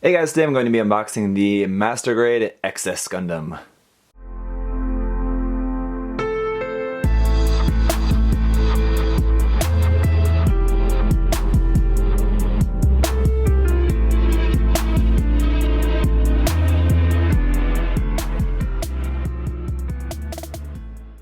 Hey guys, today I'm going to be unboxing the Master Grade Ex-S Gundam.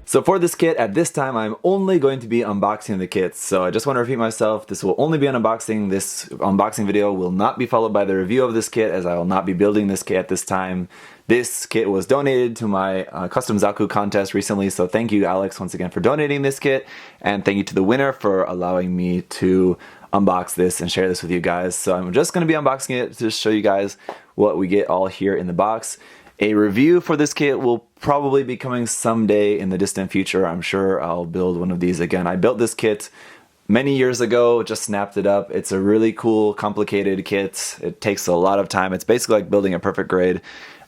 So for this kit, at this time, I'm only going to be unboxing the kits. So I just want to repeat myself, this will only be an unboxing. This unboxing video will not be followed by the review of this kit, as I will not be building this kit at this time. This kit was donated to my custom Zaku contest recently, so thank you Alex once again for donating this kit, and thank you to the winner for allowing me to unbox this and share this with you guys. So I'm just going to be unboxing it to show you guys what we get all here in the box. A review for this kit will probably be coming someday in the distant future. I'm sure I'll build one of these again. I built this kit many years ago, just snapped it up. It's a really cool, complicated kit. It takes a lot of time. It's basically like building a perfect grade,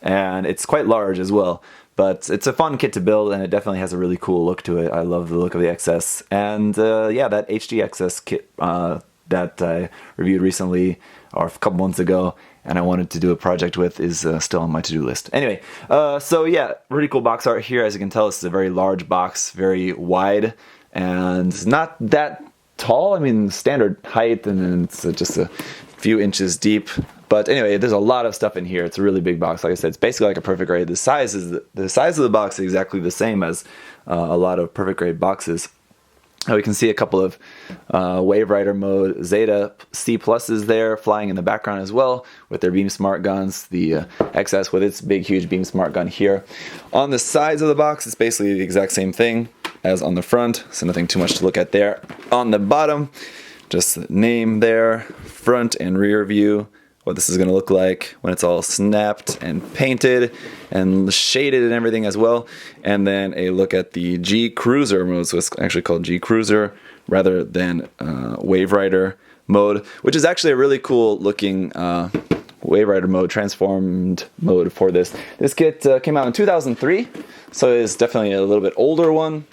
and it's quite large as well. But it's a fun kit to build, and it definitely has a really cool look to it. I love the look of the Ex-S. And yeah, that HD Ex-S kit that I reviewed recently, or a couple months ago, and I wanted to do a project with is still on my to-do list. Anyway, so yeah, really cool box art here. As you can tell, this is a very large box, very wide, and not that tall. I mean, standard height, and then it's just a few inches deep. But anyway, there's a lot of stuff in here. It's a really big box. Like I said, it's basically like a perfect grade. The size of the box is exactly the same as a lot of perfect grade boxes. We can see a couple of Wave Rider mode Zeta C pluses there flying in the background as well with their beam smart guns. The Ex-S with its big huge beam smart gun here. On the sides of the box, it's basically the exact same thing as on the front, so nothing too much to look at there. On the bottom, just the name there, front and rear view, what this is going to look like when it's all snapped and painted and shaded and everything as well. And then a look at the G Cruiser mode, so it's actually called G Cruiser rather than Wave Rider mode, which is actually a really cool looking Wave Rider mode, transformed mode for this. This kit came out in 2003, so it's definitely a little bit older one.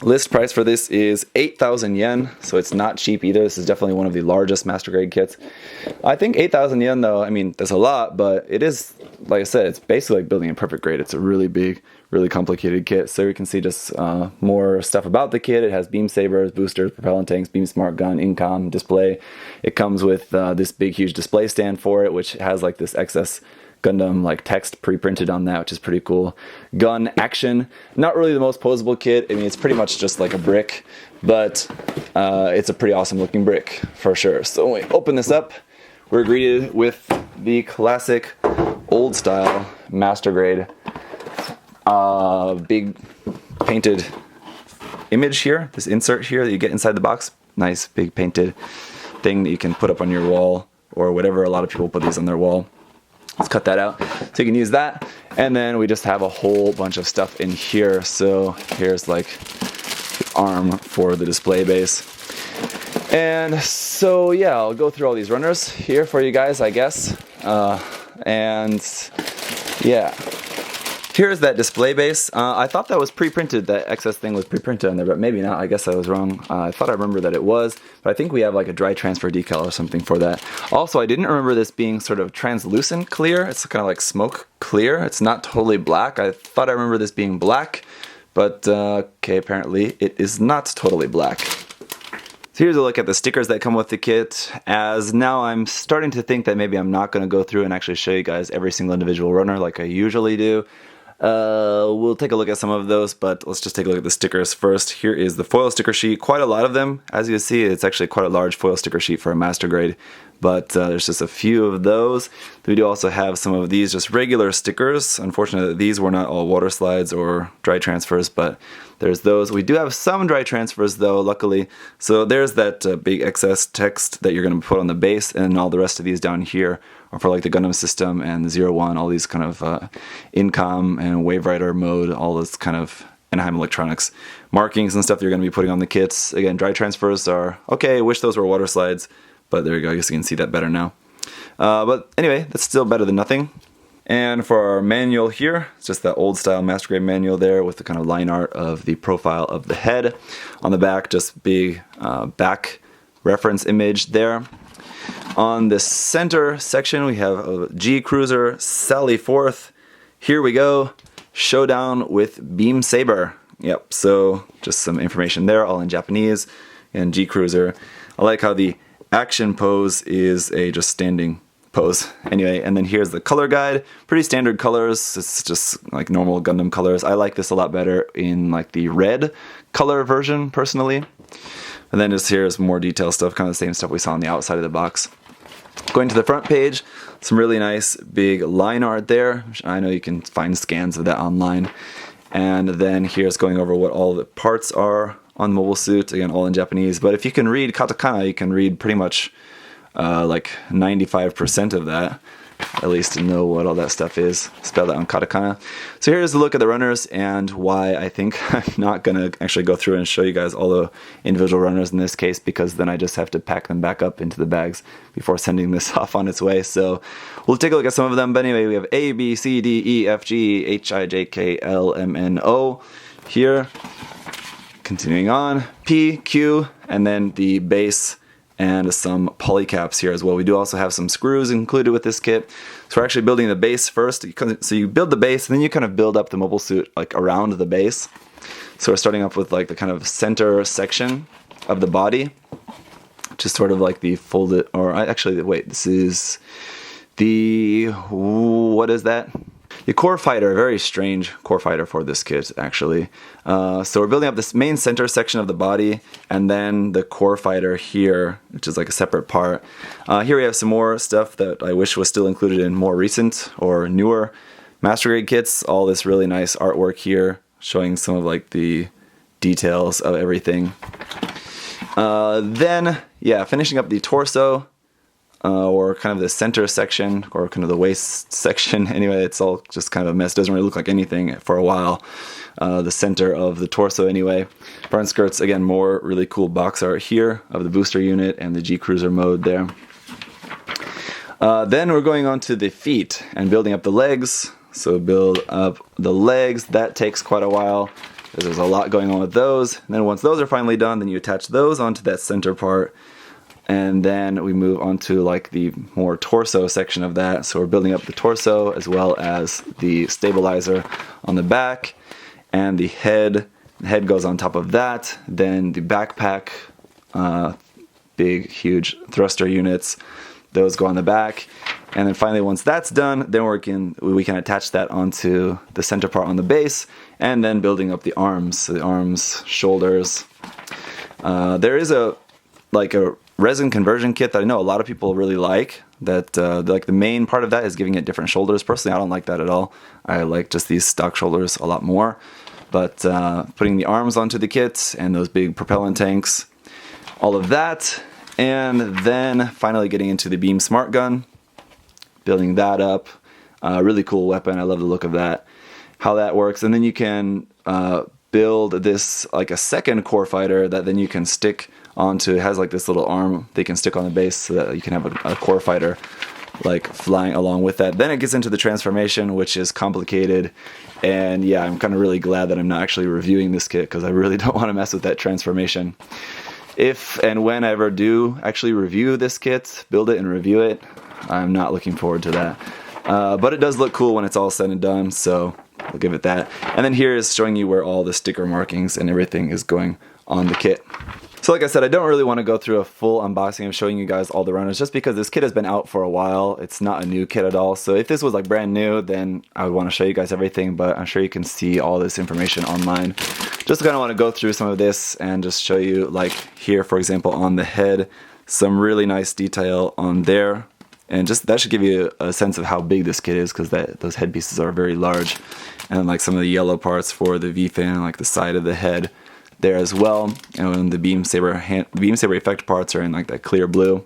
List price for this is 8,000 yen, so it's not cheap either. This is definitely one of the largest Master Grade kits. I think 8,000 yen though, I mean, that's a lot, but it is, like I said, it's basically like building a perfect grade. It's a really big, really complicated kit. So you can see just more stuff about the kit. It has beam sabers, boosters, propellant tanks, beam smart gun, incom, display. It comes with this big, huge display stand for it, which has like this Ex-S Gundam like text pre-printed on that, which is pretty cool. Gun action, not really the most posable kit. I mean, it's pretty much just like a brick, but it's a pretty awesome looking brick for sure. So when we open this up, we're greeted with the classic old style Master Grade big painted image here, this insert here that you get inside the box. Nice big painted thing that you can put up on your wall or whatever. A lot of people put these on their wall. Let's cut that out so you can use that. And then we just have a whole bunch of stuff in here. So here's like the arm for the display base. And so yeah, I'll go through all these runners here for you guys, I guess. And yeah, here's that display base. I thought that was pre-printed, that Ex-S thing was pre-printed on there, but maybe not. I guess I was wrong. I thought I remember that it was, but I think we have like a dry transfer decal or something for that. Also, I didn't remember this being sort of translucent clear. It's kind of like smoke clear. It's not totally black. I thought I remember this being black, but okay, apparently it is not totally black. So here's a look at the stickers that come with the kit, as now I'm starting to think that maybe I'm not going to go through and actually show you guys every single individual runner like I usually do. We'll take a look at some of those, but let's just take a look at the stickers first. Here is the foil sticker sheet, quite a lot of them. As you can see, it's actually quite a large foil sticker sheet for a Master Grade, but there's just a few of those. We do also have some of these just regular stickers. Unfortunately, these were not all water slides or dry transfers, but there's those. We do have some dry transfers though, luckily. So there's that big Ex-S text that you're going to put on the base, and all the rest of these down here are for like the Gundam system and the 01, all these kind of incom and Wave Rider mode, all this kind of Anaheim Electronics markings and stuff you're going to be putting on the kits. Again, dry transfers are okay. I wish those were water slides, but there you go. I guess you can see that better now. But anyway, that's still better than nothing. And for our manual here, it's just that old style Master Grade manual there with the kind of line art of the profile of the head. On the back, just big back reference image there. On the center section, we have a G Cruiser, Sally Forth. Here we go, showdown with Beam Saber. Yep, so just some information there, all in Japanese, and G Cruiser. I like how the action pose is a just standing pose. Anyway, and then here's the color guide. Pretty standard colors. It's just like normal Gundam colors. I like this a lot better in like the red color version, personally. And then just here's more detail stuff, kind of the same stuff we saw on the outside of the box. Going to the front page, some really nice big line art there. I know you can find scans of that online. And then here's going over what all the parts are on the mobile suit. Again, all in Japanese. But if you can read katakana, you can read pretty much like 95% of that, at least to know what all that stuff is spelled out on katakana. So here's a look at the runners and why I think I'm not going to actually go through and show you guys all the individual runners in this case, because then I just have to pack them back up into the bags before sending this off on its way. So we'll take a look at some of them. But anyway, we have A, B, C, D, E, F, G, H, I, J, K, L, M, N, O here. Continuing on, P, Q, and then the base and some polycaps here as well. We do also have some screws included with this kit. So we're actually building the base first. So you build the base, and then you kind of build up the mobile suit like around the base. So we're starting off with like the kind of center section of the body, just sort of like the folded, or actually, wait, this is the, what is that? The core fighter, a very strange core fighter for this kit, actually. So we're building up this main center section of the body, and then the core fighter here, which is like a separate part. Here we have some more stuff that I wish was still included in more recent or newer Master Grade kits. All this really nice artwork here, showing some of like the details of everything. Then, yeah, finishing up the torso. Or kind of the center section, or kind of the waist section. Anyway, it's all just kind of a mess. Doesn't really look like anything for a while. The center of the torso anyway. Front skirts, again, more really cool box art here of the booster unit and the G Cruiser mode there. Then we're going on to the feet and building up the legs. So build up the legs. That takes quite a while, because there's a lot going on with those. And then once those are finally done, then you attach those onto that center part. And then we move on to like the more torso section of that. So we're building up the torso as well as the stabilizer on the back, and the head. The head goes on top of that. Then the backpack, big, huge thruster units, those go on the back. And then finally, once that's done, then we can attach that onto the center part on the base, and then building up the arms. So the arms, shoulders. There is a resin conversion kit that I know a lot of people really like. That like the main part of that is giving it different shoulders. Personally, I don't like that at all. I like just these stock shoulders a lot more. But putting the arms onto the kit and those big propellant tanks, all of that, and then finally getting into the beam smart gun, building that up. Really cool weapon. I love the look of that. How that works, and then you can build this like a second core fighter that then you can stick onto. It has like this little arm they can stick on the base, so that you can have a core fighter like flying along with that. Then it gets into the transformation, which is complicated, and yeah, I'm kind of really glad that I'm not actually reviewing this kit, because I really don't want to mess with that transformation. If and when I ever do actually review this kit, build it and review it, I'm not looking forward to that. But it does look cool when it's all said and done, so I'll give it that. And then here is showing you where all the sticker markings and everything is going on the kit. So like I said, I don't really want to go through a full unboxing of showing you guys all the runners, just because this kit has been out for a while. It's not a new kit at all. So if this was like brand new, then I would want to show you guys everything, but I'm sure you can see all this information online. Just kind of want to go through some of this and just show you, like here, for example, on the head, some really nice detail on there. And just that should give you a sense of how big this kit is, because those head pieces are very large. And like some of the yellow parts for the V-fin, like the side of the head there as well. And the beam saber effect parts are in like that clear blue.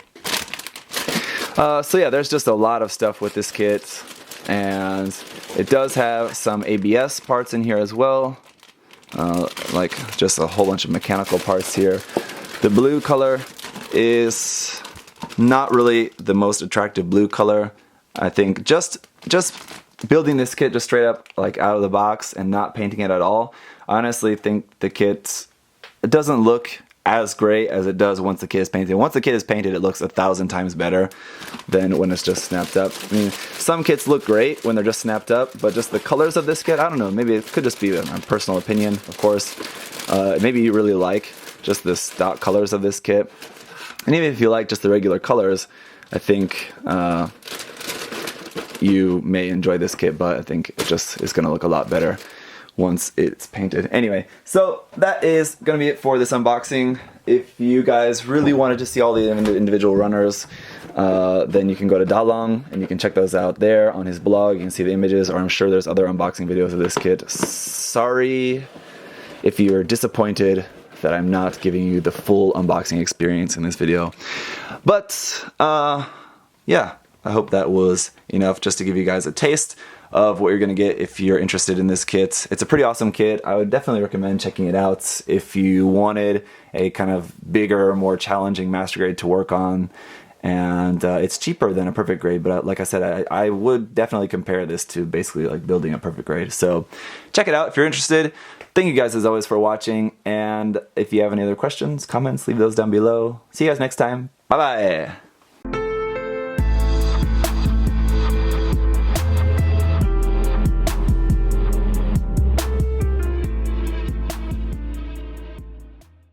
So yeah, there's just a lot of stuff with this kit, and it does have some ABS parts in here as well, like just a whole bunch of mechanical parts here. The blue color is not really the most attractive blue color. I think just building this kit just straight up like out of the box and not painting it at all, I honestly think the kit, it doesn't look as great as it does once the kit is painted. Once the kit is painted, it looks 1,000 times better than when it's just snapped up. I mean, some kits look great when they're just snapped up, but just the colors of this kit, I don't know, maybe it could just be my personal opinion, of course. Maybe you really like just the stock colors of this kit. And even if you like just the regular colors, I think you may enjoy this kit, but I think it just is going to look a lot better once it's painted. Anyway, so that is going to be it for this unboxing. If you guys really wanted to see all the individual runners, then you can go to Dalong and you can check those out there on his blog. You can see the images, or I'm sure there's other unboxing videos of this kit. Sorry if you're disappointed that I'm not giving you the full unboxing experience in this video. But, yeah, I hope that was enough just to give you guys a taste of what you're going to get if you're interested in this kit. It's a pretty awesome kit. I would definitely recommend checking it out if you wanted a kind of bigger, more challenging master grade to work on. And it's cheaper than a perfect grade, but like I said, I would definitely compare this to basically like building a perfect grade. So check it out if you're interested. Thank you guys as always for watching, and if you have any other questions, comments, leave those down below. See you guys next time. Bye bye!